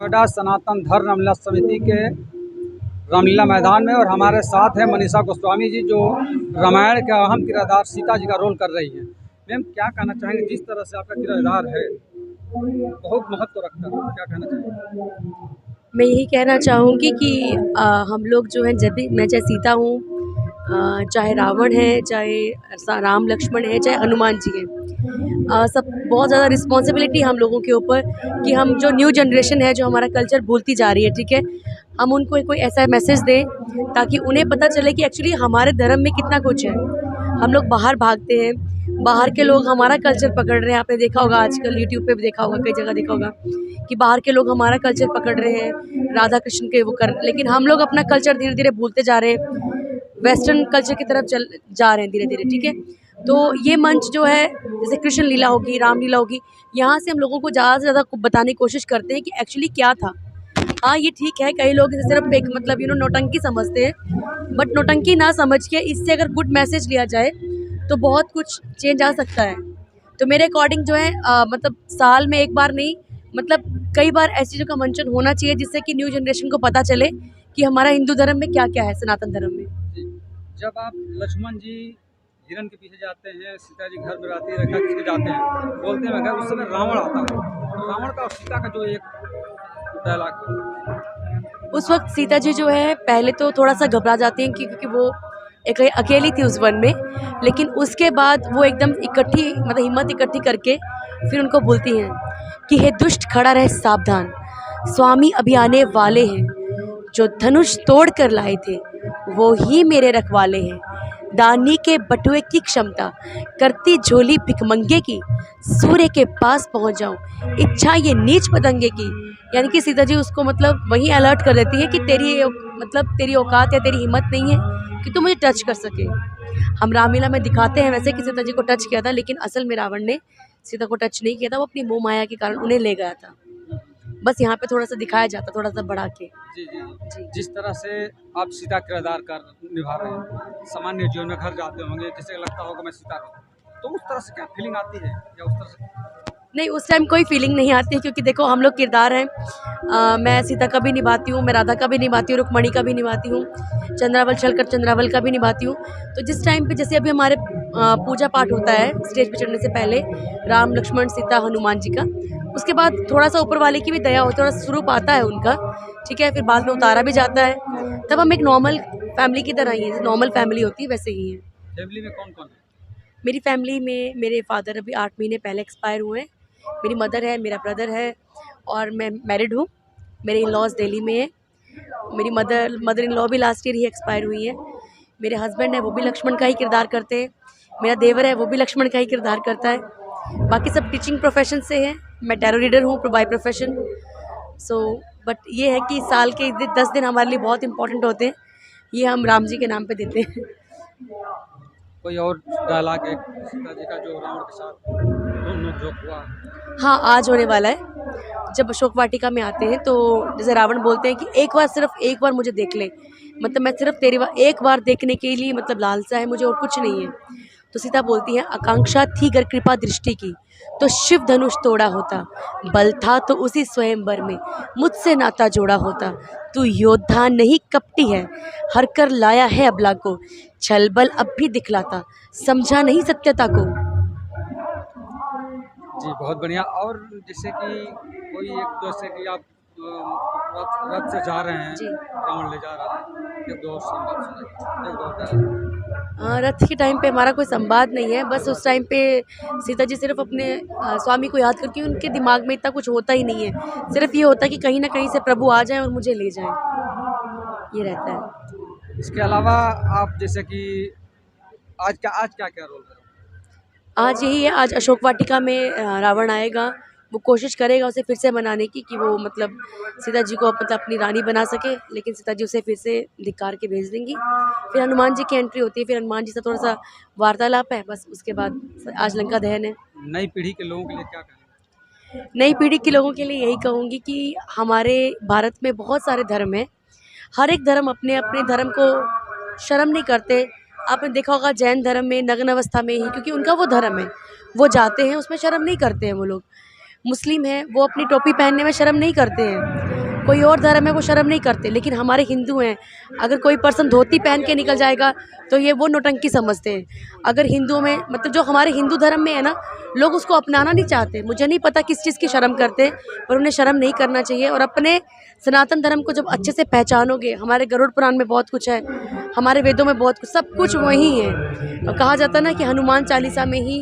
नोएडा सनातन धर्म रामलीला समिति के रामलीला मैदान में और हमारे साथ हैं मनीषा गोस्वामी जी, जो रामायण का अहम किरदार सीता जी का रोल कर रही हैं। मैम, क्या कहना चाहेंगे? जिस तरह से आपका किरदार है बहुत महत्व रखता है, क्या कहना चाहेंगे? मैं यही कहना चाहूँगी कि हम लोग जो हैं, जब भी मैं चाहे सीता हूँ, चाहे रावण है, चाहे राम लक्ष्मण है, चाहे हनुमान जी हैं, सब बहुत ज़्यादा रिस्पॉन्सिबिलिटी हम लोगों के ऊपर कि हम जो न्यू जनरेशन है, जो हमारा कल्चर भूलती जा रही है, ठीक है, हम उनको कोई ऐसा मैसेज दें ताकि उन्हें पता चले कि एक्चुअली हमारे धर्म में कितना कुछ है। हम लोग बाहर भागते हैं, बाहर के लोग हमारा कल्चर पकड़ रहे हैं। आपने देखा होगा आजकल यूट्यूब पे भी देखा होगा, कई जगह देखा होगा कि बाहर के लोग हमारा कल्चर पकड़ रहे हैं, राधा कृष्ण के वो कर, लेकिन हम लोग अपना कल्चर धीरे धीरे भूलते जा रहे हैं, वेस्टर्न कल्चर की तरफ चल जा रहे हैं धीरे धीरे, ठीक है। तो ये मंच जो है, जैसे कृष्ण लीला होगी, राम लीला होगी, यहाँ से हम लोगों को ज़्यादा से ज़्यादा बताने की कोशिश करते हैं कि एक्चुअली क्या था। हाँ, ये ठीक है, कई लोग इसे सिर्फ एक मतलब नौटंकी समझते हैं, बट नौटंकी ना समझ के इससे अगर गुड मैसेज लिया जाए तो बहुत कुछ चेंज आ सकता है। तो मेरे अकॉर्डिंग जो है मतलब साल में एक बार नहीं, मतलब कई बार ऐसी चीज़ों का मंचन होना चाहिए जिससे कि न्यू जनरेशन को पता चले कि हमारा हिंदू धर्म में क्या क्या है, सनातन धर्म में। जी, जब आप लक्ष्मण जी हिरण के पीछे जाते हैं, सीता जी घर में रहती है, रक्षा खींच के जाते हैं, बोलते हैं मगर उस समय रावण आता है। रावण का और सीता का जो एक डायलॉग, उस वक्त सीता जी जो है पहले तो थोड़ा सा घबरा जाती हैं क्योंकि वो एक अकेली थी उस वन में, लेकिन उसके बाद वो एकदम इकट्ठी, मतलब हिम्मत इकट्ठी करके फिर उनको बोलती हैं कि हे दुष्ट, खड़ा रहे सावधान, स्वामी अभी आने वाले हैं, जो धनुष तोड़ कर लाए थे वो ही मेरे रखवाले हैं, दानी के बटुए की क्षमता करती झोली भिखमंगे की, सूर्य के पास पहुंच जाऊं, इच्छा ये नीच पतंगे की। यानी कि सीता जी उसको मतलब वहीं अलर्ट कर देती है कि तेरी औकात या तेरी हिम्मत नहीं है कि तू मुझे टच कर सके। हम रामलीला में दिखाते हैं वैसे कि सीता जी को टच किया था, लेकिन असल में रावण ने सीता को टच नहीं किया था, वो अपनी मोह माया के कारण उन्हें ले गया था। बस यहाँ पे थोड़ा सा दिखाया जाता, थोड़ा सा बढ़ा के। जी जी जी, जिस तरह से आप सीता किरदार कर निभा रहे हैं, सामान्य जीवन में घर जाते होंगे, जैसे लगता होगा मैं सीता हूँ, तो उस तरह से क्या फीलिंग आती है या उस तरह से? नहीं, उस टाइम कोई फीलिंग नहीं आती है क्योंकि देखो हम लोग किरदार हैं। मैं सीता का भी निभाती हूँ, मैं राधा का भी निभाती हूँ, रुक्मणी का भी निभाती हूँ, चंद्रावल चलकर चंद्रावल का भी निभाती हूँ। तो जिस टाइम पे जैसे अभी हमारे पूजा पाठ होता है स्टेज पे चढ़ने से पहले, राम लक्ष्मण सीता हनुमान जी का, उसके बाद थोड़ा सा ऊपर वाले की भी दया होती है, थोड़ा स्वरूप आता है उनका, ठीक है, फिर बाद में उतारा भी जाता है। तब हम एक नॉर्मल फैमिली की तरह ही है, नॉर्मल फैमिली होती है वैसे ही है। फैमिली में कौन कौन है? मेरी फैमिली में मेरे फादर अभी 8 महीने पहले एक्सपायर हुए हैं, मेरी मदर है, मेरा ब्रदर है और मैं मैरिड हूँ। मेरे इन लॉज दिल्ली में है। मेरी मदर इन लॉ भी लास्ट ईयर ही एक्सपायर हुई है। मेरे हस्बैंड है, वो भी लक्ष्मण का ही किरदार करते हैं। मेरा देवर है, वो भी लक्ष्मण का ही किरदार करता है। बाकी सब टीचिंग प्रोफेशन से हैं। मैं टैरो रीडर हूँ बाय प्रोफेशन। सो बट ये है कि साल के 10 दिन हमारे लिए बहुत इंपॉर्टेंट होते हैं, ये हम राम जी के नाम पे देते हैं। कोई और डायलॉग है सीता जी का जो रावण के साथ दोनों जो हुआ? हाँ, आज होने वाला है। जब अशोक वाटिका में आते हैं तो जैसे रावण बोलते हैं कि एक बार, सिर्फ एक बार मुझे देख ले, मतलब मैं सिर्फ तेरी एक बार देखने के लिए मतलब लालसा है मुझे और कुछ नहीं है। तो सीता बोलती है, आकांक्षा थी गर कृपा दृष्टि की, तो शिव धनुष तोड़ा होता, बल था तो उसी स्वयंवर में मुझसे नाता जोड़ा होता, तू योद्धा नहीं कपटी है, हर कर लाया है अबला को, छल बल अब भी दिखलाता, समझा नहीं सत्यता को। जी, बहुत बढ़िया। और जैसे कि कोई एक, जैसे कि आप रथ से जा रहे हैं, जी, रावण ले जा रहा है, एक दो और संवाद सुनाइए, एक दो और डायलॉग। रथ के टाइम पे हमारा कोई संवाद नहीं है, बस उस टाइम पे सीता जी सिर्फ अपने स्वामी को याद करके, उनके दिमाग में इतना कुछ होता ही नहीं है, सिर्फ ये होता है कि कहीं ना कहीं से प्रभु आ जाए और मुझे ले जाए, ये रहता है। इसके अलावा आप जैसे कि आज क्या क्या रोल करें? आज यही है, आज अशोक वाटिका में रावण आएगा, वो कोशिश करेगा उसे फिर से मनाने की कि वो मतलब सीता जी को मतलब अपनी रानी बना सके, लेकिन सीता जी उसे फिर से धिक्कार के भेज देंगी। फिर हनुमान जी की एंट्री होती है, फिर हनुमान जी से थोड़ा सा वार्तालाप है, बस उसके बाद आज लंका दहन है। नई पीढ़ी के लोगों के लिए क्या कहें? नई पीढ़ी के लोगों के लिए यही कहूँगी कि हमारे भारत में बहुत सारे धर्म हैं, हर एक धर्म अपने अपने धर्म को शर्म नहीं करते। आपने देखा होगा जैन धर्म में नग्न अवस्था में ही, क्योंकि उनका वो धर्म है, वो जाते हैं, उसमें शर्म नहीं करते हैं वो लोग। मुस्लिम हैं वो अपनी टोपी पहनने में शर्म नहीं करते हैं, कोई और धर्म है वो शर्म नहीं करते, लेकिन हमारे हिंदू हैं, अगर कोई पर्सन धोती पहन के निकल जाएगा तो ये वो नौटंकी समझते हैं। अगर हिंदुओं में मतलब जो हमारे हिंदू धर्म में है ना, लोग उसको अपनाना नहीं चाहते। मुझे नहीं पता किस चीज़ की शर्म करते हैं, पर उन्हें शर्म नहीं करना चाहिए। और अपने सनातन धर्म को जब अच्छे से पहचानोगे, हमारे गरुड़ पुराण में बहुत कुछ है, हमारे वेदों में बहुत कुछ, सब कुछ वही है। और कहा जाता है ना कि हनुमान चालीसा में ही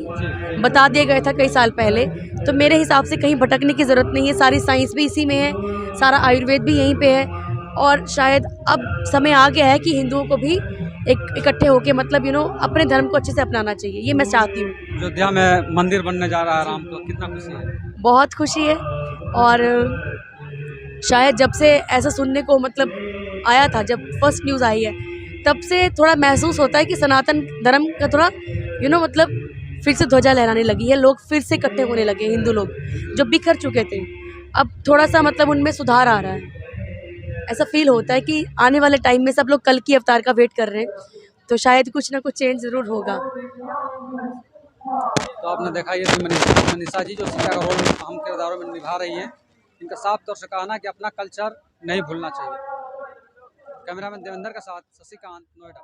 बता दिया गया था कई साल पहले, तो मेरे हिसाब से कहीं भटकने की ज़रूरत नहीं है। सारी साइंस भी इसी में है, सारा आयुर्वेद भी यहीं पे है, और शायद अब समय आ गया है कि हिंदुओं को भी एक इकट्ठे होके मतलब अपने धर्म को अच्छे से अपनाना चाहिए, ये मैं चाहती हूँ। अयोध्या में मंदिर बनने जा रहा है राम का, कितना खुशी है? बहुत खुशी है। और शायद जब से ऐसा सुनने को मतलब आया था, जब फर्स्ट न्यूज़ आई है, तब से थोड़ा महसूस होता है कि सनातन धर्म का थोड़ा मतलब फिर से ध्वजा लहराने लगी है, लोग फिर से इकट्ठे होने लगे, हिंदू लोग जो बिखर चुके थे, अब थोड़ा सा मतलब उनमें सुधार आ रहा है। ऐसा फील होता है कि आने वाले टाइम में सब लोग कल की अवतार का वेट कर रहे हैं, तो शायद कुछ ना कुछ चेंज ज़रूर होगा। तो आपने देखा ये थी मनीषा जी, जो सीता का रोल अहम किरदारों में निभा रही हैं। इनका साफ तौर से कहना कि अपना कल्चर नहीं भूलना चाहिए। कैमरामैन देवेंद्र के साथ शशिकांत, नोएडा।